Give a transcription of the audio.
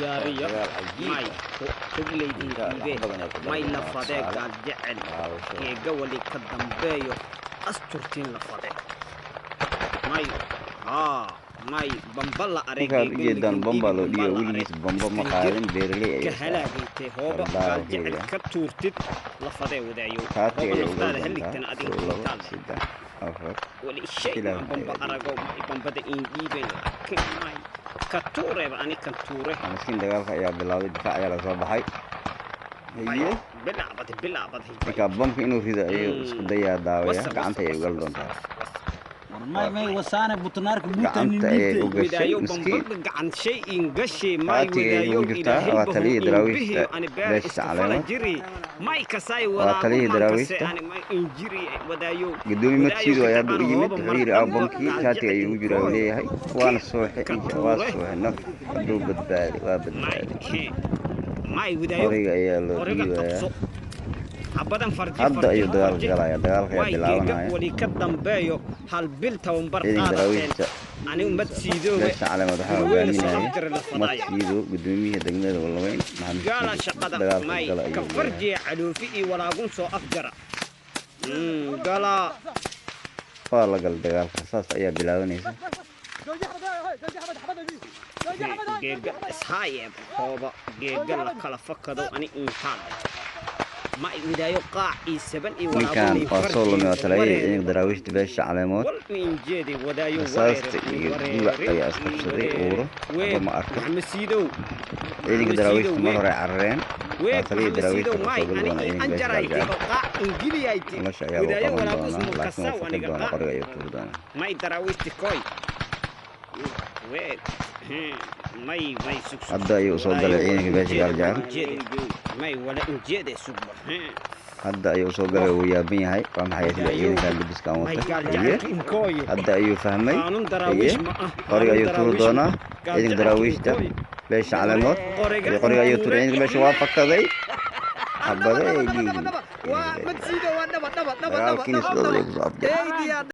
diyaariyo dagaal cajiib may hogleydii dhiibe may la fadee gaal jecel geega wali ka dambeeyo asturtiin la fade may may bamba la markaad u jeedaan bamba loo dhiiba weligiis bamba ma qaadin beeraley ay kahalaagaytay hooba gaal jecel ka tuurtid la fadee wadaayo hooba naftaada haligtan adiga intaale wali shay bamba arago may bambada in dhiibeen laakiin may ka tuureeba ani kan tuure miskiin dagaalka ayaa bilaabay difaac ayaa laga soo baxay haye bilaabad marka bamka inuu rido ayuu isku dayaa daawaya gacanta ayay ugal doontaa may wasaane butnaarka gacanta ayay u gashay miskiin gacan shay in gashay may qaatiga ugu jirtaa waa taliyii daraawiishta beesha caleemo may kasay waa taliyii daraawiishta gudoomiye madsiidu ayaa hadda u yimid wuxuu yidhi bamkii qaatiga ayuu ugu jiraa uu leeyahay waana sooxe waa sooxe naf hadduu badbaadi waa badbaadi qoriga ayaa loo dhiibayaa hadda ayuu dagaalka galaya dagaalka ayaa bilaabanaya wali ka dambeeyo hal bil tabanbar daraawiishta ani madsiido beesha caleemo waxaa hogaaminaya madsiidu gudoomiyaha degmada Walaweyn gaala shaqada may ka farjiya caloofi iyo walaagun soo afjara gaala waa la gal dagaalka saas ayaa bilaabanaysa geega ishaayeb hooba geega la kala fakado ani intaan ma idaayo qaaci 7 iyo ninkan waa soo lumay taliyay in daraawiishta beesha caleemood injeedi wadaayo saasta iyo duwa ayaa isqabsaday uuro ma arko masiidow ciidanka daraawiishta mar hore carareen waa taliyay daraawiishta soo galwana in beesha ingiliyayti wadaayo walaagus mukasa waniga qoriga iyo tuurdana may daraawiishta koy may hadda ayuu soo galay ciidanka beesha gaarjaar may wala injeede suba hadda ayuu soo galay uu yaaban yahay waa maxay sida ciidanka libiskan wata hadda ayuu fahmay qoriga ayuu tuuri doonaa ciidanka daraawiishta beesha caleemood qoriga ayuu tuuri ciidanka beesha waa fakaday xabada ay dhiigi dagaalkiina sidooda ay ku soo afjay